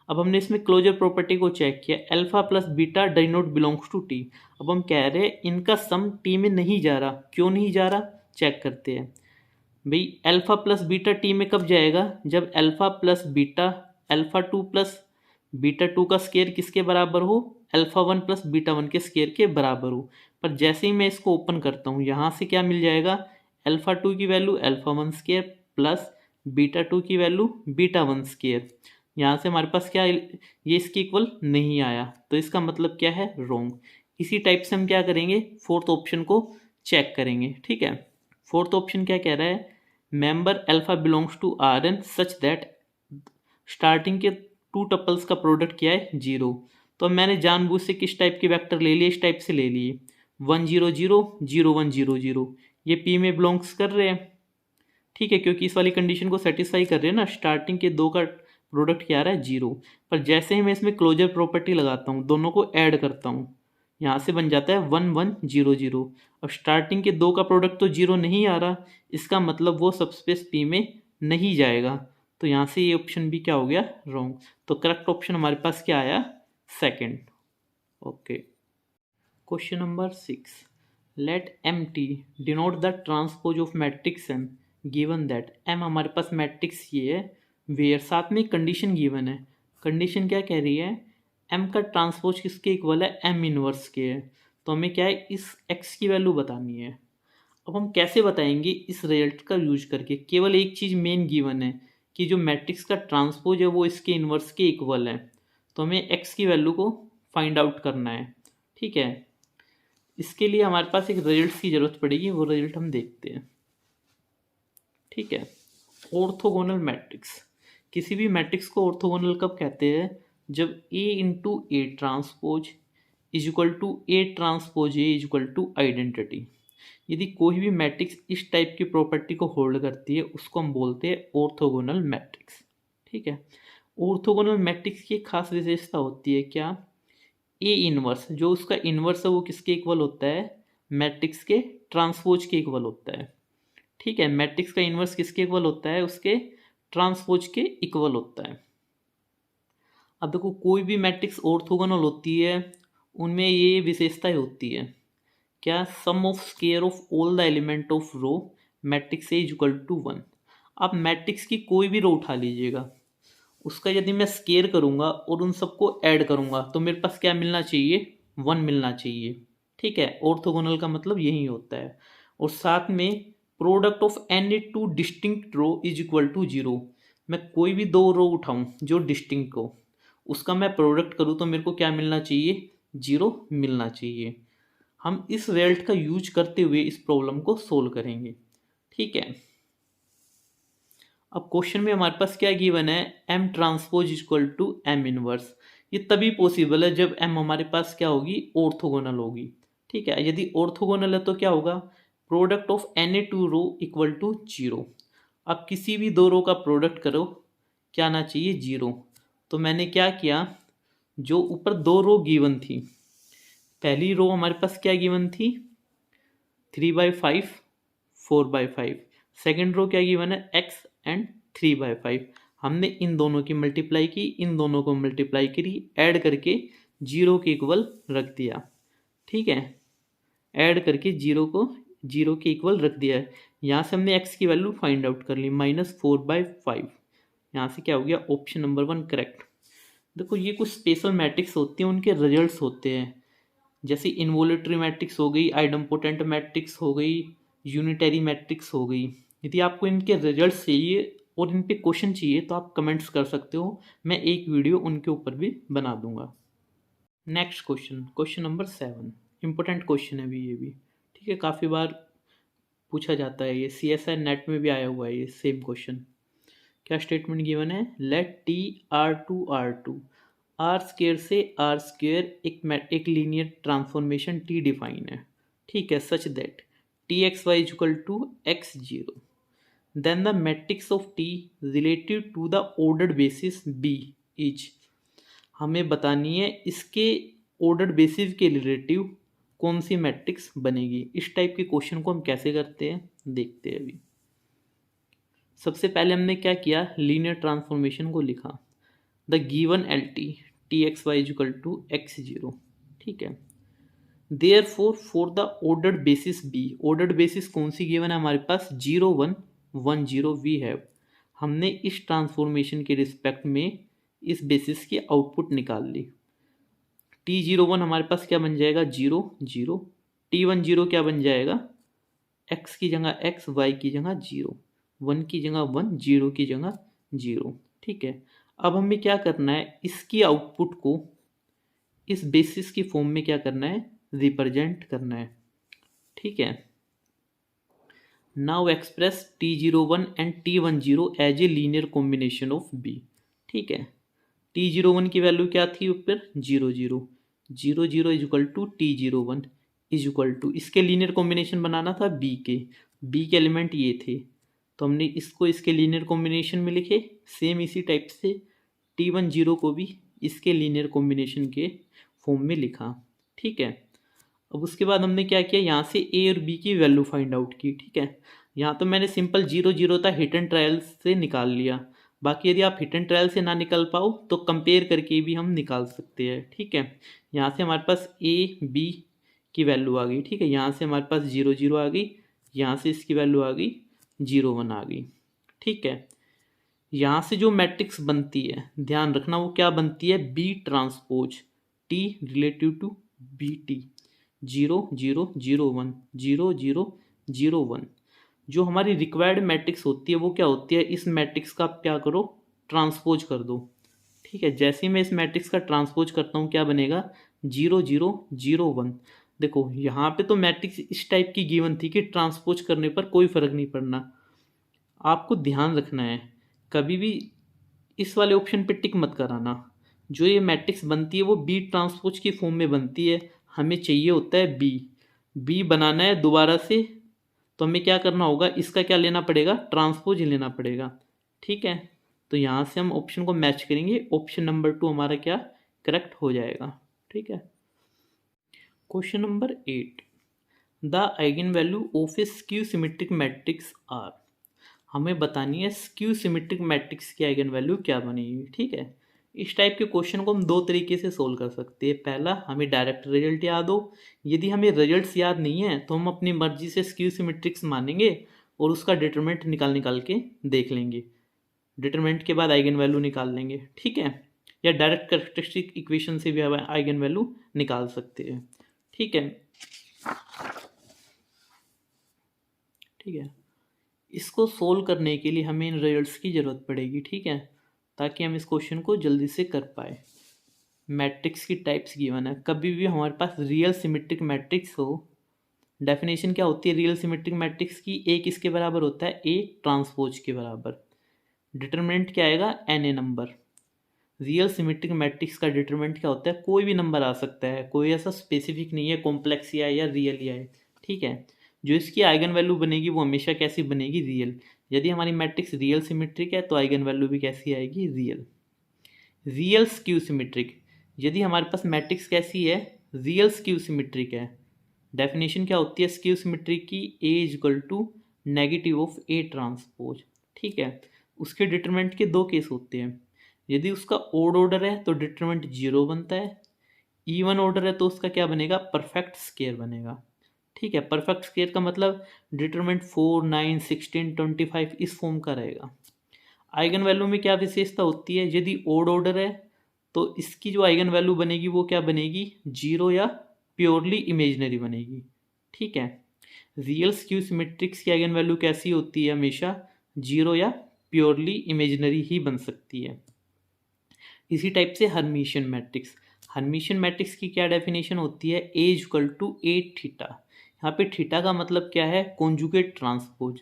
[SPEAKER 1] अब हमने इसमें क्लोजर प्रॉपर्टी को चेक किया, alpha plus beta does not belongs to T. अब हम कह रहे हैं इनका सम टी में नहीं जा रहा, क्यों नहीं जा रहा, चेक करते हैं। भाई अल्फा प्लस बीटा टी में कब जाएगा, जब alpha plus beta alpha two plus beta two का स्केयर किसके बराबर हो, alpha one plus beta one के स्केयर के बराबर हो। पर जैसे ही मैं इसको ओपन करता हूँ यहाँ से क्या मिल जाएगा, अल्फा टू की value alpha one square plus beta two की वैल्यू बीटा वन स्केयर। यहाँ से हमारे पास क्या, ये इसके इक्वल नहीं आया, तो इसका मतलब क्या है, रॉन्ग। इसी टाइप से हम क्या करेंगे, फोर्थ ऑप्शन को चेक करेंगे, ठीक है। फोर्थ ऑप्शन क्या कह रहा है, member alpha belongs to R n such that starting के टू टपल्स का प्रोडक्ट क्या है, जीरो। तो मैंने जानबूझ से किस टाइप के वेक्टर ले लिए, इस टाइप से ले लिए, 1 0 0 0 1 0 0, ये पी में बिलोंग्स कर रहे हैं, ठीक है, क्योंकि इस वाली कंडीशन को सेटिस्फाई कर रहे हैं ना, स्टार्टिंग के दो का प्रोडक्ट क्या आ रहा है, जीरो। पर जैसे ही मैं इसमें क्लोजर प्रॉपर्टी लगाता हूँ, दोनों को ऐड करता हूँ, यहाँ से बन जाता है 1 1 0 0। अब स्टार्टिंग के दो का प्रोडक्ट तो जीरो नहीं आ रहा, इसका मतलब वो सबस्पेस पी में नहीं जाएगा, तो यहाँ से ये ऑप्शन भी क्या हो गया, रॉन्ग। तो करेक्ट ऑप्शन हमारे पास क्या आया, second. Okay, question number 6, let M T denote the transpose of matrix M given that M हमारे पास मैट्रिक्स ये है, वेयर साथ में कंडीशन गिवन है। कंडीशन क्या कह रही है, एम का ट्रांसपोज किसके इक्वल है, एम इनवर्स के है। तो हमें क्या है, इस एक्स की वैल्यू बतानी है। अब हम कैसे बताएंगे, इस रिजल्ट का यूज करके। केवल एक चीज़ मेन गिवन है कि जो मैट्रिक्स का ट्रांसपोज है वो इसके इन्वर्स के इक्वल है, तो हमें एक्स की वैल्यू को फाइंड आउट करना है, ठीक है। इसके लिए हमारे पास एक रिजल्ट की जरूरत पड़ेगी, वो रिजल्ट हम देखते हैं, ठीक है। ऑर्थोगोनल मैट्रिक्स, किसी भी मैट्रिक्स को ऑर्थोगोनल कब कहते हैं, जब A into A transpose is equal to A transpose A is equal to identity. यदि कोई भी मैट्रिक्स इस टाइप की प्रॉपर्टी को होल्ड करती है उसको हम बोलते हैं ऑर्थोगोनल मैट्रिक्स, ठीक है। ऑर्थोगोनल मैट्रिक्स की एक खास विशेषता होती है क्या, ए इनवर्स, जो उसका इनवर्स है वो किसके इक्वल होता है, मैट्रिक्स के ट्रांसपोज के इक्वल होता है, ठीक है। मैट्रिक्स का इनवर्स किसके इक्वल होता है, उसके ट्रांसपोज के इक्वल होता है। अब देखो कोई भी मैट्रिक्स ऑर्थोगोनल होती है उनमें ये विशेषताएं होती है क्या, sum of square of all the element of row matrix A equal to 1। आप मैट्रिक्स की कोई भी रो उठा लीजिएगा, उसका यदि मैं स्केयर करूंगा और उन सबको ऐड करूंगा तो मेरे पास क्या मिलना चाहिए, 1 मिलना चाहिए, ठीक है। ऑर्थोगोनल का मतलब यही होता है। और साथ में product of any two distinct row is equal to 0। मैं कोई भी दो रो उठाऊं जो डिस्टिंक्ट हो, उसका मैं प्रोडक्ट करूं तो मेरे को क्या मिलना चाहिए, 0 मिलना चाहिए। हम इस रिजल्ट का यूज करते हुए इस प्रॉब्लम को सोल्व करेंगे, ठीक है। अब क्वेश्चन में हमारे पास क्या गिवन है, M transpose equal to M inverse. ये तभी पॉसिबल है जब एम हमारे पास क्या होगी, ऑर्थोगोनल होगी, ठीक है। यदि ऑर्थोगोनल है तो क्या होगा, product of any two row equal to 0। अब किसी भी दो रो का प्रोडक्ट करो, क्या आना चाहिए, 0। तो मैंने क्या किया, जो ऊपर दो रो गिवन थी, पहली रो हमारे पास क्या गिवन थी, 3/5 4/5। सेकेंड रो क्या गिवन है, x एंड 3/5। हमने इन दोनों की मल्टीप्लाई की, इन दोनों को मल्टीप्लाई करी, ऐड करके 0 के इक्वल रख दिया, ठीक है। ऐड करके 0 को 0 के इक्वल रख दिया है। यहाँ से हमने x की वैल्यू फाइंड आउट कर ली, -4/5। यहाँ से क्या हो गया, ऑप्शन नंबर 1 करेक्ट। देखो ये कुछ स्पेशल मैट्रिक्स होते हैं, उनके रिजल्ट्स होते हैं, जैसे इन्वोलेटरी मैट्रिक्स हो गई, आइडम्पोटेंट मैट्रिक्स हो गई, यूनिटरी मैट्रिक्स हो गई। यदि आपको इनके रिजल्ट्स चाहिए और इन पे क्वेश्चन चाहिए तो आप कमेंट्स कर सकते हो, मैं एक वीडियो उनके ऊपर भी बना दूंगा। Next question, question number 7, important question है भी ये भी, ठीक है। काफ़ी बार पूछा जाता है ये, CSI नेट में भी आया हुआ है ये सेम क्वेश्चन। क्या स्टेटमेंट गिवन है, let T R2 R square से आर स्क्वायर एक लीनियर ट्रांसफॉर्मेशन टी डिफाइन है, ठीक है, such that T X Y equal to X zero, then the matrix of T related to the ordered basis B is, हमें बतानी है इसके ordered basis के रिलेटिव कौन सी मैट्रिक्स बनेगी। इस टाइप के क्वेश्चन को हम कैसे करते हैं देखते हैं अभी। सबसे पहले हमने क्या किया, लीनियर ट्रांसफॉर्मेशन को लिखा, the given L T X Y equal to X zero, ठीक है। Therefore for the ordered basis B, ordered basis कौन सी गिवन है हमारे पास, 0 1 1 0 वी हैव, हमने इस ट्रांसफॉर्मेशन के रिस्पेक्ट में इस बेसिस की आउटपुट निकाल ली। T01 हमारे पास क्या बन जाएगा, 0 0, T10 क्या बन जाएगा, x की जगह x, y की जगह 0, 1 की जगह 1, 0 की जगह 0, ठीक है। अब हमें क्या करना है, इसकी आउटपुट को इस बेसिस की फॉर्म में क्या करना है, रिप्रेजेंट करना है, ठीक है। Now express T01 and T10 as a linear combination of B, ठीक है। T01 की वैल्यू क्या थी ऊपर, 0 0 0 0 is equal to T01 is equal to, इसके लीनियर कॉम्बिनेशन बनाना था B के एलिमेंट ये थे, तो हमने इसको इसके लीनियर कॉम्बिनेशन में लिखे। सेम इसी टाइप से T10 को भी इसके लीनियर कॉम्बिनेशन के फॉर्म में लिखा, ठीक है। अब उसके बाद हमने क्या किया, यहाँ से A और B की वैल्यू फाइंड आउट की, ठीक है। यहाँ तो मैंने सिंपल 0 0 था हिट एंड ट्रायल से निकाल लिया, बाकी यदि आप हिट एंड ट्रायल से ना निकाल पाओ तो कंपेयर करके भी हम निकाल सकते हैं, ठीक है। यहाँ से हमारे पास A B की वैल्यू आ गई, ठीक है। यहाँ से हमारे पास 0 0 आ गई, यहाँ से इसकी वैल्यू आ गई 0 1 आ गई, ठीक है। यहाँ से जो मैट्रिक्स बनती है ध्यान रखना वो क्या बनती है, B transpose T relative to B T, 0 0 0 1 0 0 0 1। जो हमारी रिक्वायर्ड मैट्रिक्स होती है वो क्या होती है, इस मैट्रिक्स का आप क्या करो, ट्रांसपोज कर दो, ठीक है। जैसे ही मैं इस मैट्रिक्स का ट्रांसपोज करता हूँ क्या बनेगा, 0 0 0 1। देखो यहाँ पे तो मैट्रिक्स इस टाइप की गिवन थी कि ट्रांसपोज करने पर कोई फर्क नहीं पड़ना। आपको ध्यान रखना है कभी भी इस वाले ऑप्शन पे टिक मत कराना। जो ये मैट्रिक्स बनती है वो बी ट्रांसपोज की फॉर्म में बनती है, हमें चाहिए होता है बी बनाना है दोबारा से, तो हमें क्या करना होगा, इसका क्या लेना पड़ेगा, ट्रांसपोज लेना पड़ेगा, ठीक है। तो यहाँ से हम ऑप्शन को मैच करेंगे, ऑप्शन नंबर 2 हमारा क्या करेक्ट हो जाएगा, ठीक है। Question number 8, the eigen value of a skew symmetric matrix are, हमें बतानी है स्क्यू सिमेट्रिक मैट्रिक्स की आइगन वैल्यू क्या बनेगी, ठीक है। इस टाइप के क्वेश्चन को हम दो तरीके से सोल्व कर सकते हैं। पहला, हमें डायरेक्ट रिजल्ट याद हो, यदि हमें रिजल्ट्स याद नहीं है तो हम अपनी मर्जी से स्क्यू सिमेट्रिक्स मानेंगे और उसका डिटरमिनेंट निकाल के देख लेंगे, डिटरमिनेंट के बाद आइगन वैल्यू निकाल लेंगे, ठीक है। या डायरेक्ट कैरेक्टरिस्टिक इक्वेशन से भी हम आइगन वैल्यू निकाल सकते हैं, ठीक है, ठीक है। इसको सोल्व करने के लिए हमें इन रिजल्ट्स की ज़रूरत पड़ेगी, ठीक है, ताकि हम इस क्वेश्चन को जल्दी से कर पाए। मैट्रिक्स की टाइप्स गिवन है, कभी भी हमारे पास रियल सिमेट्रिक मैट्रिक्स हो, डेफिनेशन क्या होती है रियल सिमेट्रिक मैट्रिक्स की, ए किसके बराबर होता है, ए ट्रांसपोज के बराबर। डिटरमिनेंट क्या आएगा, any number. Real symmetric matrix का डिटरमिनेंट क्या होता है, कोई भी नंबर आ सकता है, कोई ऐसा स्पेसिफिक नहीं है कॉम्प्लेक्स या रियल या है, ठीक है। जो इसकी आइगन वैल्यू बनेगी वो हमेशा कैसी बनेगी, रियल। यदि हमारी मैट्रिक्स रियल सिमेट्रिक है तो आइगन वैल्यू भी कैसी आएगी, रियल। रियल स्क्यू सिमेट्रिक, यदि हमारे पास मैट्रिक्स कैसी है, रियल स्क्यू सिमेट्रिक है, डेफिनेशन क्या होती है स्क्यू सिमेट्रिक की, A is equal to negative of A transpose, ठीक है। उसके डिटरमिनेंट के दो केस होते हैं, यदि उसका ओड ऑर्डर है तो डिटरमिनेंट 0 बनता है, इवन ऑर्डर है तो उसका क्या बनेगा, परफेक्ट स्क्वायर बनेगा, ठीक है। परफेक्ट स्क्वायर का मतलब डिटरमिनेंट 4 9 16 25 इस फॉर्म का रहेगा। आइगन वैल्यू में क्या विशेषता होती है, यदि ओड ऑर्डर है तो इसकी जो आइगन वैल्यू बनेगी वो क्या बनेगी, 0 या प्योरली इमेजनरी बनेगी, ठीक है। रियल स्क्यू सिमेट्रिक्स की आइगन वैल्यू कैसी होती है, हमेशा 0 या प्योरली इमेजनरी ही बन सकती है। इसी टाइप से हर्मिशियन मैट्रिक्स, हर्मिशियन मैट्रिक्स की क्या डेफिनेशन होती है, ए इक्वल टू ए थीटा। यहाँ पे थीटा का मतलब क्या है, कॉन्जुगेट ट्रांसपोज,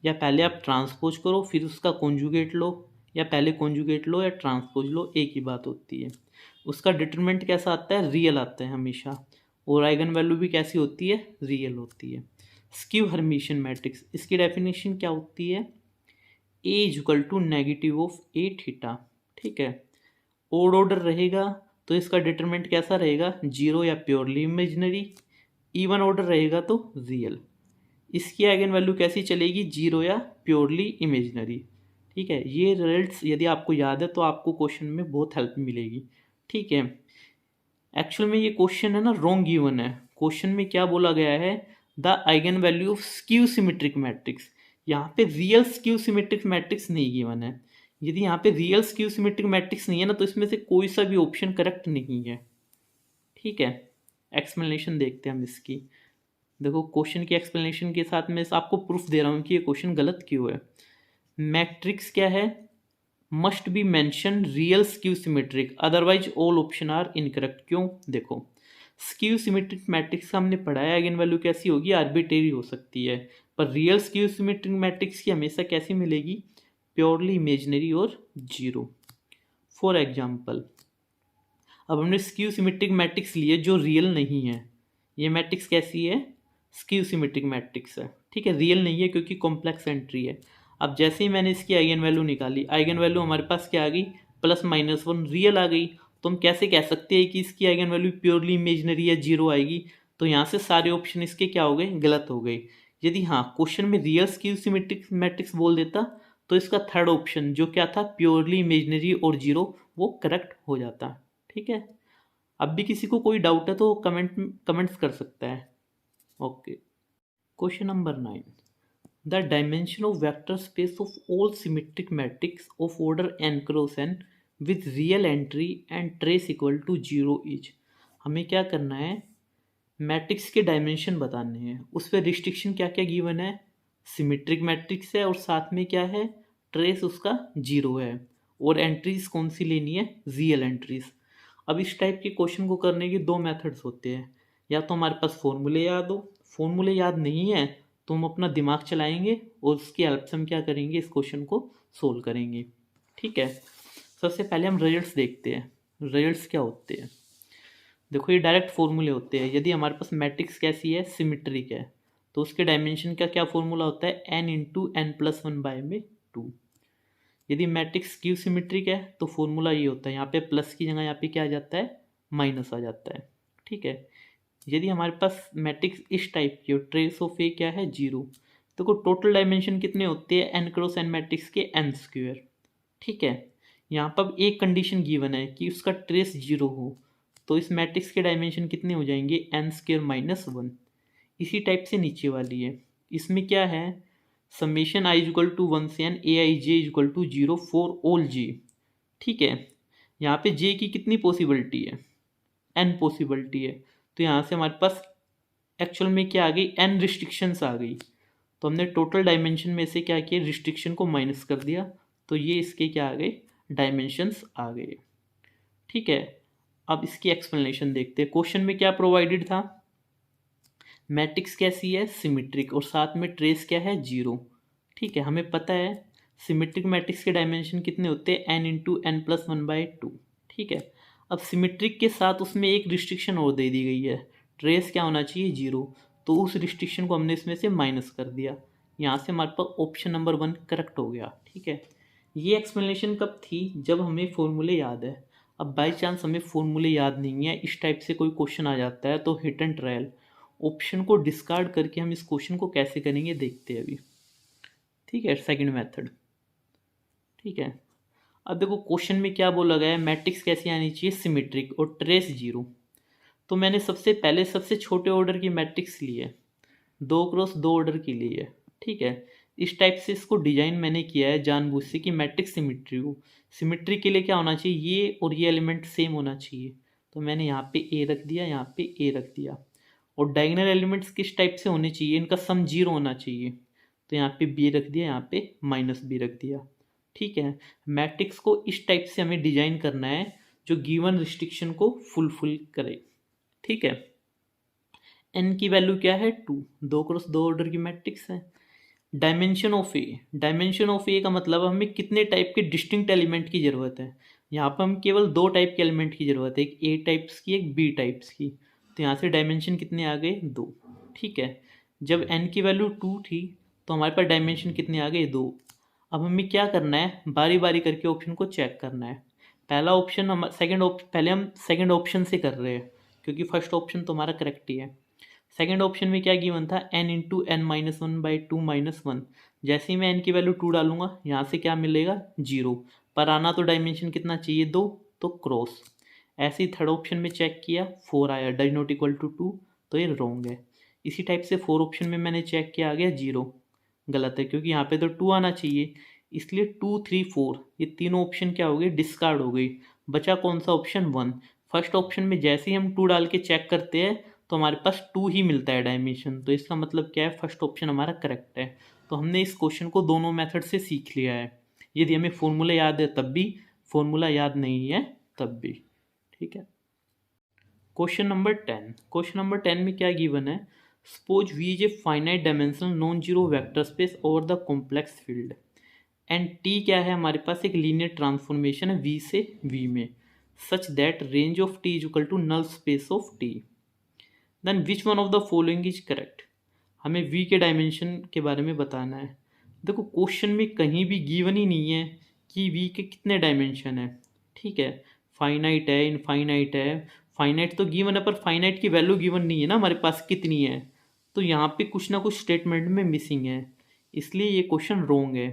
[SPEAKER 1] या पहले आप ट्रांसपोज करो फिर उसका कॉन्जुगेट लो, या पहले कॉन्जुगेट लो या ट्रांसपोज लो, एक ही बात होती है। उसका डिटरमिनेंट कैसा आता है, रियल आता है हमेशा, और आइगन वैल्यू भी कैसी होती है, रियल होती है। स्क्यू हर्मिशियन मैट्रिक्स, इसकी डेफिनेशन क्या होती है, A is equal to negative of A theta, ठीक है। ओड ऑर्डर रहेगा तो इसका डिटरमिनेंट कैसा रहेगा, जीरो या प्योरली इमेजिनरी, इवन ऑर्डर रहेगा तो रियल। इसकी आइगन वैल्यू कैसी चलेगी, जीरो या प्योरली इमेजिनरी, ठीक है। ये रिजल्ट्स यदि आपको याद है तो आपको क्वेश्चन में बहुत हेल्प मिलेगी, ठीक है। एक्चुअल में ये क्वेश्चन है ना रॉन्ग गिवन है। क्वेश्चन में क्या बोला गया है, the eigen value of skew symmetric matrix, यहाँ पे रियल स्क्यू सिमेट्रिक मैट्रिक्स नहीं गिवन है। यदि यहाँ पे रियल स्क्यू सिमेट्रिक मैट्रिक्स नहीं है ना तो इसमें से कोई सा भी ऑप्शन करेक्ट नहीं है, ठीक है। एक्सप्लेनेशन देखते हैं हम इसकी। देखो क्वेश्चन की एक्सप्लेनेशन के साथ मैं आपको प्रूफ दे रहा हूँ कि ये क्वेश्चन गलत क्यों है। मैट्रिक्स क्या है, must be mention real skew symmetric, otherwise all option are incorrect. क्यों, देखो स्क्यू सिमेट्रिक मैट्रिक्स का हमने पढ़ा है, आइगन वैल्यू कैसी होगी, आर्बिट्रेरी हो सकती है, पर रियल स्क्यू सिमेट्रिक मैट्रिक्स की हमेशा कैसी मिलेगी, प्योरली इमेजिनरी और जीरो। फॉर एग्जाम्पल, अब हमने स्क्यू सिमेट्रिक मैट्रिक्स लिए जो रियल नहीं है, ये मैट्रिक्स कैसी है, स्क्यू सिमेट्रिक मैट्रिक्स है, ठीक है। रियल नहीं है क्योंकि कॉम्प्लेक्स एंट्री है। अब जैसे ही मैंने इसकी आइगन वैल्यू निकाली, आइगन वैल्यू हमारे पास क्या आ गई, +-1 रियल आ गई, तो हम कैसे कह सकते हैं कि इसकी आइगन वैल्यू प्योरली इमेजिनरी या जीरो आएगी, तो यहाँ से सारे ऑप्शन इसके क्या हो गए, गलत हो गए। यदि हाँ क्वेश्चन में रियल स्क्यू सिमेट्रिक मैट्रिक्स बोल देता तो इसका थर्ड ऑप्शन जो क्या था, प्योरली इमेजिनरी और जीरो, वो करेक्ट हो जाता, ठीक है। अब भी किसी को कोई डाउट है तो कमेंट्स कर सकता है, okay. Question number 9, the dimension of vector space of all symmetric matrix of order n cross n with real entry and trace equal to zero is. हमें क्या करना है, मैट्रिक्स के डायमेंशन बताने हैं, उस पर रिस्ट्रिक्शन क्या क्या गिवन है, सिमेट्रिक मैट्रिक्स है और साथ में क्या है, ट्रेस उसका जीरो है, और एंट्रीज कौन सी लेनी है, रियल एंट्रीज। अब इस टाइप के क्वेश्चन को करने के दो मेथड्स होते हैं, या तो हमारे पास फॉर्मूले याद हो, फॉर्मूले याद नहीं है तो हम अपना दिमाग चलाएंगे और उसकी हेल्प से हम क्या करेंगे, इस क्वेश्चन को सोल्व करेंगे, ठीक है। सबसे पहले हम रिजल्ट्स देखते हैं, रिजल्ट्स क्या होते हैं। देखो ये डायरेक्ट फॉर्मूले होते हैं, यदि हमारे पास मैट्रिक्स कैसी है, सिमेट्रिक है, तो उसके डायमेंशन का क्या फॉर्मूला होता है, n×n+1/2। यदि मैट्रिक्स स्क्यू सिमेट्रिक है तो फॉर्मूला ये होता है, यहाँ पे प्लस की जगह यहाँ पे क्या आ जाता है, माइनस आ जाता है, ठीक है। यदि हमारे पास मैट्रिक्स इस टाइप की हो, ट्रेस ऑफ ए क्या है, जीरो, तो टोटल डायमेंशन कितने होते हैं, n×n मैट्रिक्स के n², ठीक है। यहाँ पर एक कंडीशन गिवन है कि उसका ट्रेस जीरो हो, तो इस मैट्रिक्स के डायमेंशन कितने हो जाएंगे, n² - 1। इसी टाइप से नीचे वाली है, इसमें क्या है, ∑i=1 से n aij=0 for all j, ठीक है। यहाँ पे j की कितनी पॉसिबिलिटी है, n पॉसिबिलिटी है, तो यहाँ से हमारे पास एक्चुअल में क्या आ गई, n रिस्ट्रिक्शंस आ गई, तो हमने टोटल डायमेंशन में से क्या किया, रिस्ट्रिक्शन को माइनस कर दिया, तो ये इसके क्या आ गए, डायमेंशंस आ गए, ठीक है। अब इसकी एक्सप्लेनेशन देखते हैं। क्वेश्चन में क्या प्रोवाइडेड था, मैट्रिक्स कैसी है, सिमेट्रिक, और साथ में ट्रेस क्या है, जीरो, ठीक है। हमें पता है सिमेट्रिक मैट्रिक्स के डायमेंशन कितने होते हैं, n×n+1/2, ठीक है। अब सिमेट्रिक के साथ उसमें एक रिस्ट्रिक्शन और दे दी गई है, ट्रेस क्या होना चाहिए, जीरो, तो उस रिस्ट्रिक्शन को हमने इसमें से माइनस कर दिया, यहाँ से हमारे पास ऑप्शन नंबर 1 करेक्ट हो गया, ठीक है। ये एक्सप्लेनेशन कब थी, जब हमें फॉर्मूले याद है। अब बाई चांस हमें फॉर्मूले याद नहीं है, इस टाइप से कोई क्वेश्चन आ जाता है, तो हिट एंड ट्रायल, ऑप्शन को डिस्कार्ड करके हम इस क्वेश्चन को कैसे करेंगे देखते हैं अभी, ठीक है। सेकंड मेथड, ठीक है। अब देखो क्वेश्चन में क्या बोला गया है, मैट्रिक्स कैसी आनी चाहिए, सिमेट्रिक, और ट्रेस जीरो। तो मैंने सबसे पहले सबसे छोटे ऑर्डर की मैट्रिक्स ली है, 2x2 ऑर्डर की ली है, ठीक है। इस टाइप से इसको डिजाइन मैंने किया है जानबूझ से कि मैट्रिक्स सिमेट्री हो। सिमेट्री के लिए क्या होना चाहिए, ये और ये एलिमेंट सेम होना चाहिए, तो मैंने यहाँ पे ए रख दिया, यहाँ पे ए रख दिया। और डायगोनल एलिमेंट्स किस टाइप से होने चाहिए, इनका सम जीरो होना चाहिए, तो यहाँ पे बी रख दिया, यहाँ पे -b रख दिया, ठीक है। मैट्रिक्स को इस टाइप से हमें डिजाइन करना है जो गिवन रिस्ट्रिक्शन को फुलफिल करे, ठीक है। n की वैल्यू क्या है, 2, 2x2 ऑर्डर की मैट्रिक्स है। डायमेंशन ऑफ ए का मतलब हमें कितने टाइप के डिस्टिंक्ट एलिमेंट की ज़रूरत है। यहाँ पर हम केवल दो टाइप के एलिमेंट की ज़रूरत है, एक ए टाइप्स की एक बी टाइप्स की। तो यहाँ से डायमेंशन कितने आ गए, दो। ठीक है, जब एन की वैल्यू 2 थी तो हमारे पास डायमेंशन कितने आ गए, दो। अब हमें क्या करना है, बारी बारी करके ऑप्शन को चेक करना है। पहला ऑप्शन हम पहले हम सेकंड ऑप्शन से कर रहे हैं, क्योंकि फर्स्ट ऑप्शन तो हमारा करेक्ट ही है। सेकंड ऑप्शन में क्या गिवन था, n into n minus one by two minus one. जैसे ही मैं n की वैल्यू 2 डालूंगा, यहाँ से क्या मिलेगा, 0। पर आना तो डायमेंशन कितना चाहिए, 2, तो क्रॉस। ऐसे ही थर्ड ऑप्शन में चेक किया, 4 आया, डज नॉट इक्वल टू 2, तो ये रॉन्ग है। इसी टाइप से फोर ऑप्शन में मैंने चेक किया, आ गया 0, गलत है, क्योंकि यहाँ पे तो 2 आना चाहिए। इसलिए 2, 3, 4 ये तीनों ऑप्शन क्या हो गए, डिस्कार्ड हो गई। बचा कौन सा ऑप्शन, 1। फर्स्ट ऑप्शन में जैसे ही हम 2 डाल के चेक करते हैं तो हमारे पास 2 ही मिलता है डायमेंशन। तो इसका मतलब क्या है, फर्स्ट ऑप्शन हमारा करेक्ट है। तो हमने इस क्वेश्चन को दोनों मेथड से सीख लिया है। यदि हमें फॉर्मूला याद है तब भी, फॉर्मूला याद नहीं है तब भी। ठीक है। क्वेश्चन नंबर 10 में क्या गिवन है, suppose V is a finite dimensional non zero vector space over the complex field and T क्या है, हमारे पास एक लीनियर ट्रांसफॉर्मेशन है वी से वी में, such that range of T is equal to null space of T, then which one of the following is correct. हमें V के डायमेंशन के बारे में बताना है। देखो क्वेश्चन में कहीं भी गिवन ही नहीं है कि वी के कितने डायमेंशन है। ठीक है, फाइनाइट है, इनफाइनाइट है। फाइनाइट तो गिवन है, पर फाइनाइट की वैल्यू गिवन नहीं है ना हमारे पास कितनी है। तो यहाँ पे कुछ ना कुछ स्टेटमेंट में मिसिंग है, इसलिए ये क्वेश्चन रॉन्ग है।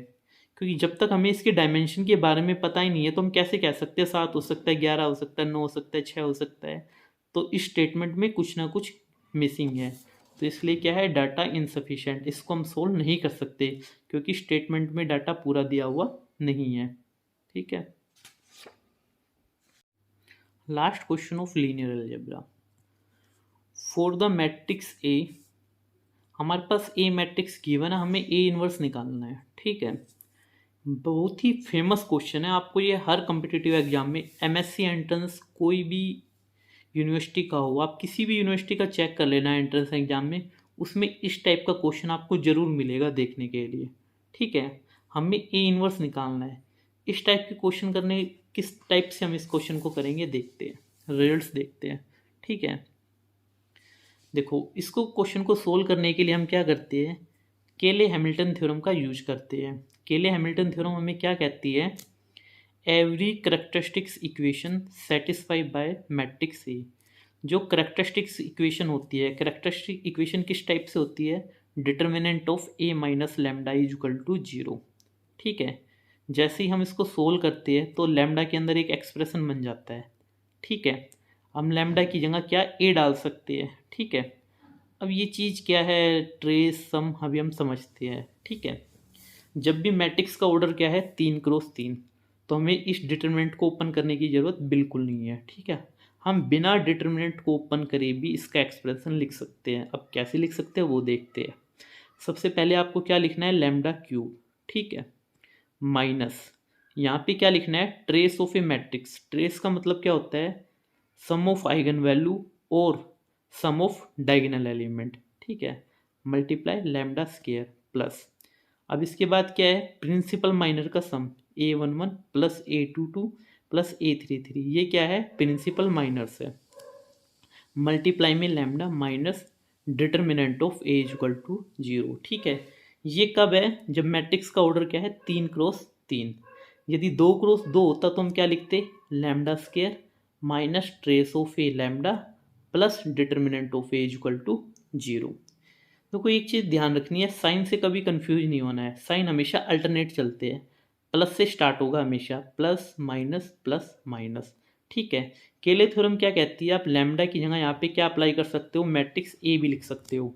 [SPEAKER 1] क्योंकि जब तक हमें इसके डायमेंशन के बारे में पता ही नहीं है तो हम कैसे कह सकते हैं 7 हो सकता है, 11 हो सकता है, 9 हो सकता है, 6 हो सकता है। तो इस स्टेटमेंट में कुछ ना कुछ मिसिंग है। तो इसलिए क्या है, डाटा इनसफिशिएंट, इसको हम सोल्व नहीं कर सकते क्योंकि स्टेटमेंट में डाटा पूरा दिया हुआ नहीं है। ठीक है। Last question of linear algebra, for the matrix A, हमारे पास ए मैट्रिक्स गिवन है, हमें ए इनवर्स निकालना है। ठीक है, बहुत ही फेमस क्वेश्चन है, आपको ये हर कम्पिटिटिव एग्जाम में, एमएससी एंट्रेंस कोई भी यूनिवर्सिटी का हो, आप किसी भी यूनिवर्सिटी का चेक कर लेना एंट्रेंस एग्जाम में, उसमें इस टाइप का क्वेश्चन आपको ज़रूर मिलेगा देखने के लिए। ठीक है, हमें ए इनवर्स निकालना है। इस टाइप के क्वेश्चन करने, किस टाइप से हम इस क्वेश्चन को करेंगे देखते हैं, रिजल्ट्स देखते हैं। ठीक है, देखो इसको क्वेश्चन को सोल्व करने के लिए हम क्या करते हैं, केले हैमिल्टन थ्योरम का यूज करते हैं। केले हैमिल्टन थ्योरम हमें क्या कहती है, every characteristics equation satisfy by matrix A. जो करेक्टरिस्टिक्स इक्वेशन होती है, करेक्टरिस्टिक इक्वेशन किस टाइप से होती है, determinant of A minus lambda is equal to 0। ठीक है, जैसे ही हम इसको सोल्व करते हैं तो लैम्डा के अंदर एक एक्सप्रेशन बन जाता है। ठीक है, हम लैम्डा की जगह क्या ए डाल सकते हैं। ठीक है, अब ये चीज़ क्या है, ट्रेस सम, अभी हम समझते हैं। ठीक है, जब भी मैट्रिक्स का ऑर्डर क्या है, 3 × 3, तो हमें इस डिटरमिनेंट को ओपन करने की ज़रूरत बिल्कुल नहीं है। ठीक है, हम बिना डिटरमिनेंट को ओपन करे भी इसका एक्सप्रेशन लिख सकते हैं। अब कैसे लिख सकते हैं वो देखते हैं। सबसे पहले आपको क्या लिखना है, लैम्डा क्यूब। ठीक है, माइनस यहाँ पे क्या लिखना है, trace of A matrix. Trace का मतलब क्या होता है, सम ऑफ आइगन वैल्यू और सम ऑफ डायगोनल एलिमेंट। ठीक है, मल्टीप्लाई लैम्डा स्क्वायर प्लस, अब इसके बाद क्या है, प्रिंसिपल माइनर का सम, A11 plus A22 plus A33, ये क्या है, प्रिंसिपल माइनर्स है। मल्टीप्लाई में lambda minus determinant of A is equal to 0। ठीक है, ये कब है, जब मैट्रिक्स का ऑर्डर क्या है, 3 × 3। यदि 2 × 2 होता तो हम क्या लिखते, lambda square minus trace of A lambda plus determinant of A is equal to 0। तो कोई एक चीज़ ध्यान रखनी है, साइन से कभी कंफ्यूज नहीं होना है। साइन हमेशा अल्टरनेट चलते हैं, प्लस से स्टार्ट होगा हमेशा, प्लस माइनस। ठीक है, केले थ्योरम क्या कहती है, आप लैम्डा की जगह यहाँ पे क्या अप्लाई कर सकते हो, मैट्रिक्स ए भी लिख सकते हो।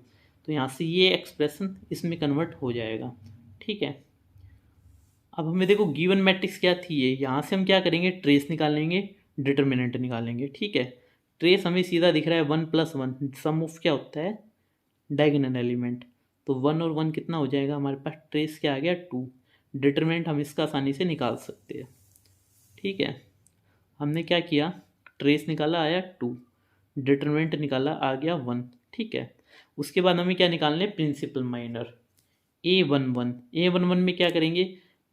[SPEAKER 1] तो यहाँ से ये एक्सप्रेशन इसमें कन्वर्ट हो जाएगा। ठीक है, अब हमें देखो गिवन मैट्रिक्स क्या थी, ये यहाँ से हम क्या करेंगे, ट्रेस निकालेंगे, डिटर्मिनेंट निकालेंगे। ठीक है, ट्रेस हमें सीधा दिख रहा है 1 + 1, सम ऑफ क्या होता है, डायगोनल एलिमेंट। तो 1 और 1 कितना हो जाएगा हमारे पास, ट्रेस क्या आ गया, 2। डिटरमिनेंट हम इसका आसानी से निकाल सकते हैं। ठीक है, हमने क्या किया, ट्रेस निकाला, आया 2, डिटरमिनेंट निकाला, आ गया 1। ठीक है, उसके बाद हमें क्या निकालने, प्रिंसिपल माइनर। A11 में क्या करेंगे,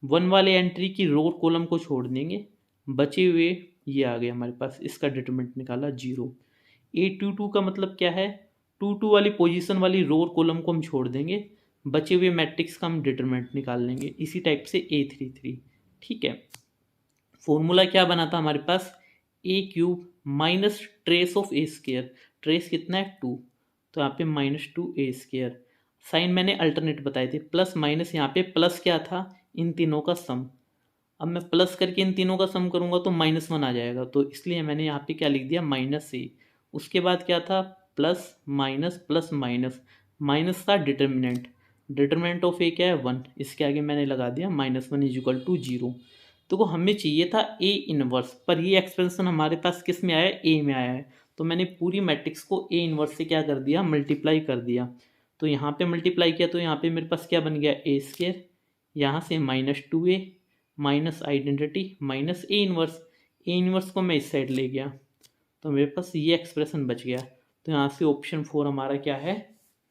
[SPEAKER 1] 1 वाले एंट्री की रो कॉलम को छोड़ देंगे, बचे हुए ये आ गए हमारे पास, इसका डिटरमिनेंट निकाला 0। A22 का मतलब क्या है, 22 वाली पोजीशन वाली रो और कॉलम को हम छोड़ देंगे, बचे हुए मैट्रिक्स का हम डिटरमिनेंट निकाल लेंगे। इसी टाइप से A33। ठीक है, फॉर्मूला क्या बना था हमारे पास, A³ minus trace of A²। Trace कितना है 2, तो यहाँ पे -2A²। साइन मैंने अल्टरनेट बताए थे, प्लस माइनस, यहाँ पे प्लस क्या था, इन तीनों का सम। अब मैं प्लस करके इन तीनों का सम करूंगा तो -1 आ जाएगा, तो इसलिए मैंने यहाँ पे क्या लिख दिया, -A। उसके बाद क्या था, plus minus plus minus, minus था डिटर्मिनेंट, डिटर्मिनेंट ऑफ ए क्या है 1, इसके आगे मैंने लगा दिया -1 इज टू 0। तो को हमें चाहिए था ए इनवर्स, पर ये एक्सपेंशन हमारे पास किस में आया है, ए में आया है। तो मैंने पूरी मैट्रिक्स को ए इनवर्स से क्या कर दिया, मल्टीप्लाई कर दिया। तो यहाँ पे मल्टीप्लाई किया तो यहाँ पे मेरे पास क्या बन गया, A², यहाँ से -2A minus identity minus A inverse. A inverse को मैं इस साइड ले गया तो मेरे पास ये एक्सप्रेशन बच गया। तो यहाँ से ऑप्शन 4 हमारा क्या है,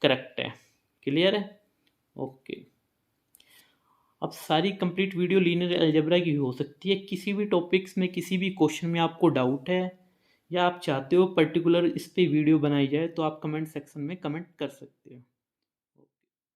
[SPEAKER 1] करेक्ट है। क्लियर है, ओके। अब सारी कंप्लीट वीडियो लीनियर अलजेब्रा की हो सकती है। किसी भी टॉपिक्स में, किसी भी क्वेश्चन में आपको डाउट है या आप चाहते हो पर्टिकुलर इस पे वीडियो बनाई जाए तो आप कमेंट सेक्शन में कमेंट कर सकते हो।